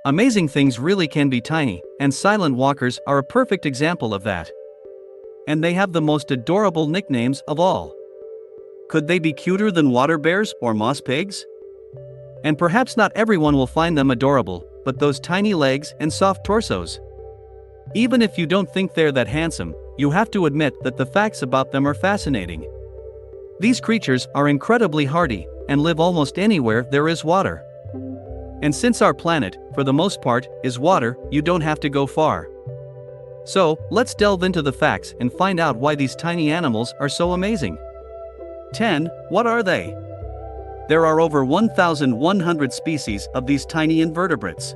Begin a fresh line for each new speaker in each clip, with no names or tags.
Amazing things really can be tiny, and silent walkers are a perfect example of that. And they have the most adorable nicknames of all. Could they be cuter than water bears or moss pigs? And perhaps not everyone will find them adorable, but those tiny legs and soft torsos. Even if you don't think they're that handsome, you have to admit that the facts about them are fascinating. These creatures are incredibly hardy and live almost anywhere there is water. And since our planet, for the most part, is water, you don't have to go far. So, let's delve into the facts and find out why these tiny animals are so amazing. 10. What are they? There are over 1,100 species of these tiny invertebrates.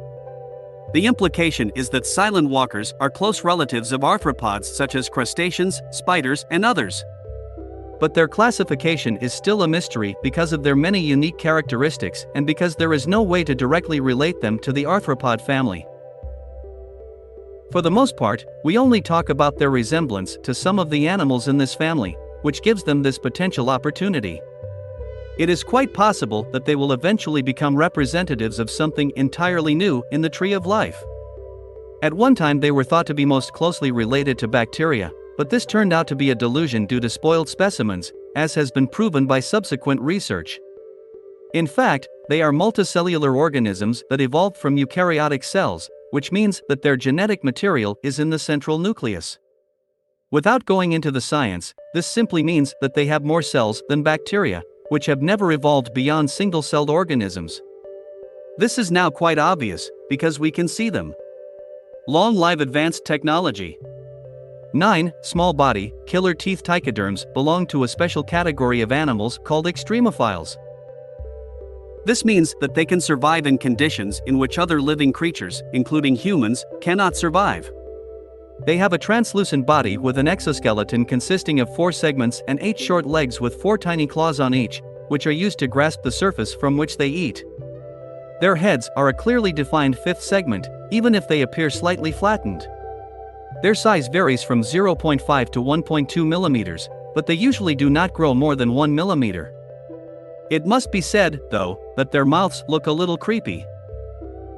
The implication is that silent walkers are close relatives of arthropods such as crustaceans, spiders, and others. But their classification is still a mystery because of their many unique characteristics and because there is no way to directly relate them to the arthropod family. For the most part, we only talk about their resemblance to some of the animals in this family, which gives them this potential opportunity. It is quite possible that they will eventually become representatives of something entirely new in the tree of life. At one time they were thought to be most closely related to bacteria, but this turned out to be a delusion due to spoiled specimens, as has been proven by subsequent research. In fact, they are multicellular organisms that evolved from eukaryotic cells, which means that their genetic material is in the central nucleus. Without going into the science, this simply means that they have more cells than bacteria, which have never evolved beyond single-celled organisms. This is now quite obvious, because we can see them. Long live advanced technology. 9. Small body, killer teeth trichoderms belong to a special category of animals called extremophiles. This means that they can survive in conditions in which other living creatures, including humans, cannot survive. They have a translucent body with an exoskeleton consisting of 4 segments and 8 short legs with 4 tiny claws on each, which are used to grasp the surface from which they eat. Their heads are a clearly defined 5th segment, even if they appear slightly flattened. Their size varies from 0.5 to 1.2 millimeters, but they usually do not grow more than 1 millimeter. It must be said, though, that their mouths look a little creepy.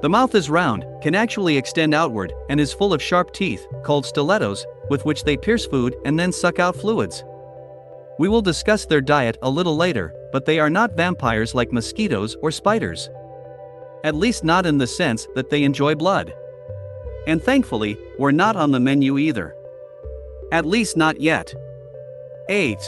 The mouth is round, can actually extend outward, and is full of sharp teeth, called stilettos, with which they pierce food and then suck out fluids. We will discuss their diet a little later, but they are not vampires like mosquitoes or spiders. At least not in the sense that they enjoy blood. And thankfully, we're not on the menu either. At least not yet. 8.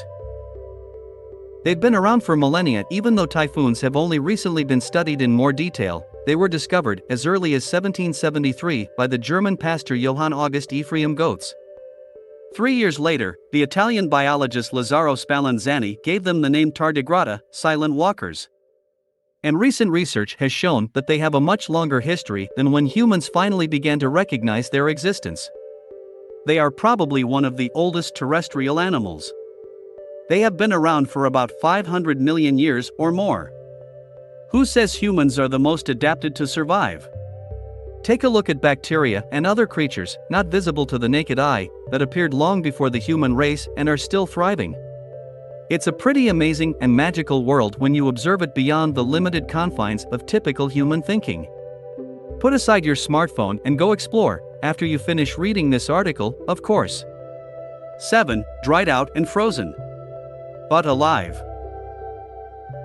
They've been around for millennia. Even though typhoons have only recently been studied in more detail, they were discovered as early as 1773 by the German pastor Johann August Ephraim Goetz. 3 years later, the Italian biologist Lazzaro Spallanzani gave them the name tardigrada, silent walkers. And recent research has shown that they have a much longer history than when humans finally began to recognize their existence. They are probably one of the oldest terrestrial animals. They have been around for about 500 million years or more. Who says humans are the most adapted to survive? Take a look at bacteria and other creatures, not visible to the naked eye, that appeared long before the human race and are still thriving. It's a pretty amazing and magical world when you observe it beyond the limited confines of typical human thinking. Put aside your smartphone and go explore, after you finish reading this article, of course. 7. Dried out and frozen. But alive.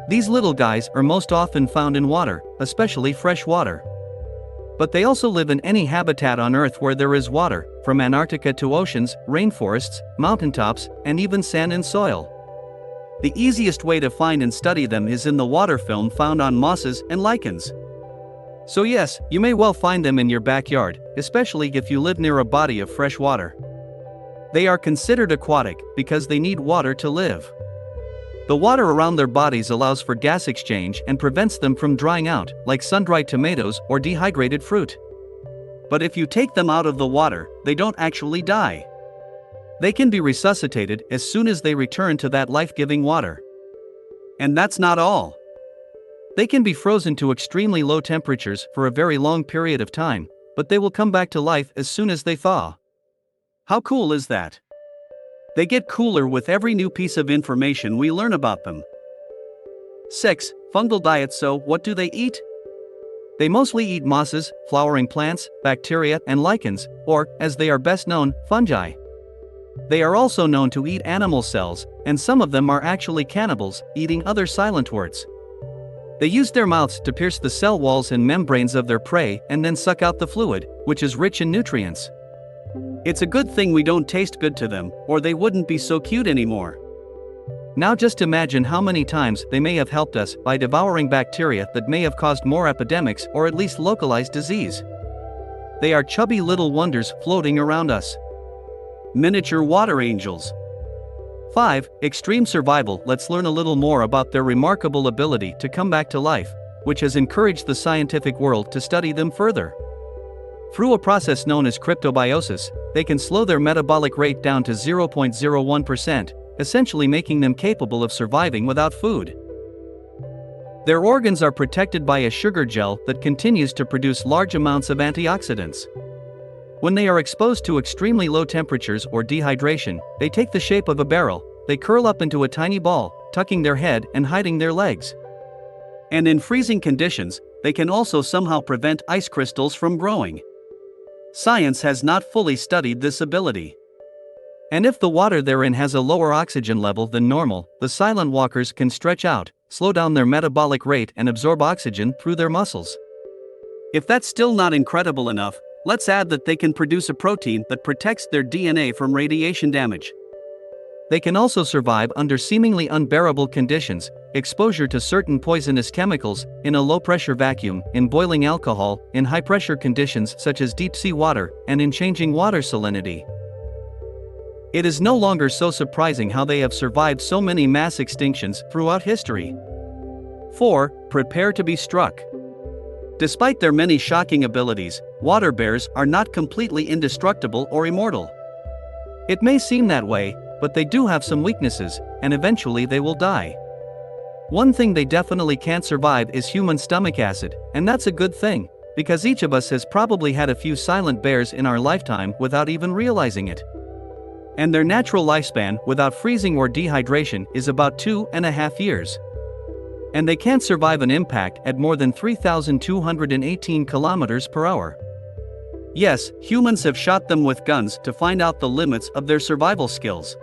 These little guys are most often found in water, especially fresh water. But they also live in any habitat on Earth where there is water, from Antarctica to oceans, rainforests, mountaintops, and even sand and soil. The easiest way to find and study them is in the water film found on mosses and lichens. So yes, you may well find them in your backyard, especially if you live near a body of fresh water. They are considered aquatic because they need water to live. The water around their bodies allows for gas exchange and prevents them from drying out, like sun-dried tomatoes or dehydrated fruit. But if you take them out of the water, they don't actually die. They can be resuscitated as soon as they return to that life-giving water. And that's not all. They can be frozen to extremely low temperatures for a very long period of time, but they will come back to life as soon as they thaw. How cool is that? They get cooler with every new piece of information we learn about them. 6. Fungal diet. So, what do they eat? They mostly eat mosses, flowering plants, bacteria, and lichens, or, as they are best known, fungi. They are also known to eat animal cells, and some of them are actually cannibals, eating other silentworts. They use their mouths to pierce the cell walls and membranes of their prey and then suck out the fluid, which is rich in nutrients. It's a good thing we don't taste good to them, or they wouldn't be so cute anymore. Now just imagine how many times they may have helped us by devouring bacteria that may have caused more epidemics or at least localized disease. They are chubby little wonders floating around us. Miniature water angels. 5. Extreme survival. Let's learn a little more about their remarkable ability to come back to life, which has encouraged the scientific world to study them further. Through a process known as cryptobiosis, they can slow their metabolic rate down to 0.01%, essentially making them capable of surviving without food. Their organs are protected by a sugar gel that continues to produce large amounts of antioxidants. When they are exposed to extremely low temperatures or dehydration, they take the shape of a barrel. They curl up into a tiny ball, tucking their head and hiding their legs. And in freezing conditions, they can also somehow prevent ice crystals from growing. Science has not fully studied this ability. And if the water they're in has a lower oxygen level than normal, the silent walkers can stretch out, slow down their metabolic rate and absorb oxygen through their muscles. If that's still not incredible enough, let's add that they can produce a protein that protects their DNA from radiation damage. They can also survive under seemingly unbearable conditions, exposure to certain poisonous chemicals, in a low-pressure vacuum, in boiling alcohol, in high-pressure conditions such as deep-sea water, and in changing water salinity. It is no longer so surprising how they have survived so many mass extinctions throughout history. 4. Prepare to be struck. Despite their many shocking abilities, water bears are not completely indestructible or immortal. It may seem that way, but they do have some weaknesses, and eventually they will die. One thing they definitely can't survive is human stomach acid, and that's a good thing, because each of us has probably had a few silent bears in our lifetime without even realizing it. And their natural lifespan without freezing or dehydration is about 2.5 years. And they can't survive an impact at more than 3,218 kilometers per hour. Yes, humans have shot them with guns to find out the limits of their survival skills.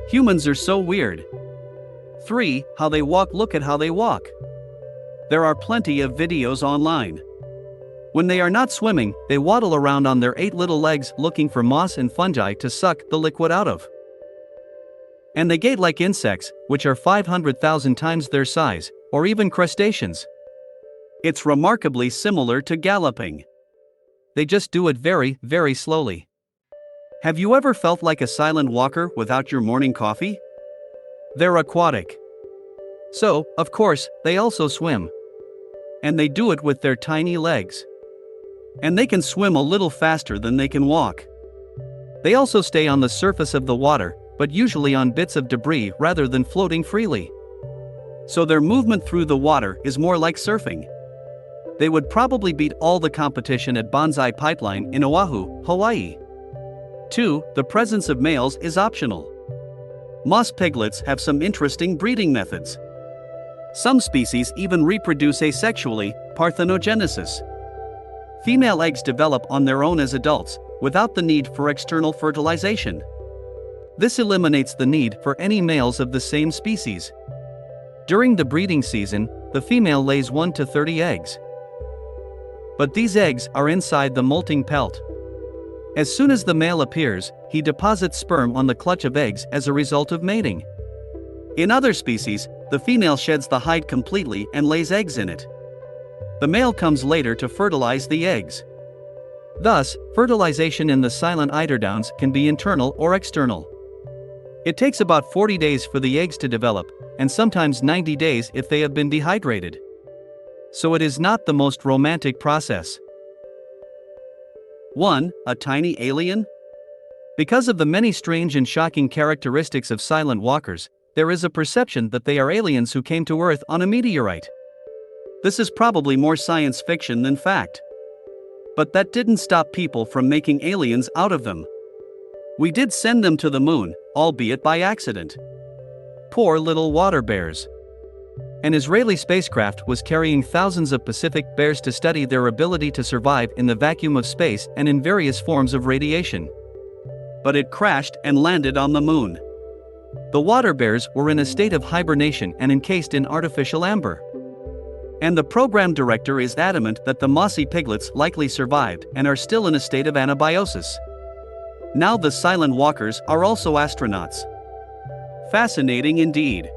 Humans are so weird. 3. How they walk. Look at how they walk. There are plenty of videos online. When they are not swimming, they waddle around on their 8 little legs looking for moss and fungi to suck the liquid out of. And they gait like insects, which are 500,000 times their size, or even crustaceans. It's remarkably similar to galloping. They just do it very, very slowly. Have you ever felt like a silent walker without your morning coffee? They're aquatic. So, of course, they also swim. And they do it with their tiny legs. And they can swim a little faster than they can walk. They also stay on the surface of the water, but usually on bits of debris rather than floating freely. So their movement through the water is more like surfing. They would probably beat all the competition at Banzai Pipeline in Oahu, Hawaii. 2. The presence of males is optional. Moss piglets have some interesting breeding methods. Some species even reproduce asexually, parthenogenesis. Female eggs develop on their own as adults, without the need for external fertilization. This eliminates the need for any males of the same species. During the breeding season, the female lays 1 to 30 eggs. But these eggs are inside the molting pelt. As soon as the male appears, he deposits sperm on the clutch of eggs as a result of mating. In other species, the female sheds the hide completely and lays eggs in it. The male comes later to fertilize the eggs. Thus, fertilization in the silent eiderdowns can be internal or external. It takes about 40 days for the eggs to develop, and sometimes 90 days if they have been dehydrated. So it is not the most romantic process. 1. A tiny alien? Because of the many strange and shocking characteristics of silent walkers, there is a perception that they are aliens who came to Earth on a meteorite. This is probably more science fiction than fact. But that didn't stop people from making aliens out of them. We did send them to the moon, albeit by accident. Poor little water bears. An Israeli spacecraft was carrying thousands of Pacific bears to study their ability to survive in the vacuum of space and in various forms of radiation. But it crashed and landed on the moon. The water bears were in a state of hibernation and encased in artificial amber. And the program director is adamant that the mossy piglets likely survived and are still in a state of anabiosis. Now the silent walkers are also astronauts. Fascinating indeed.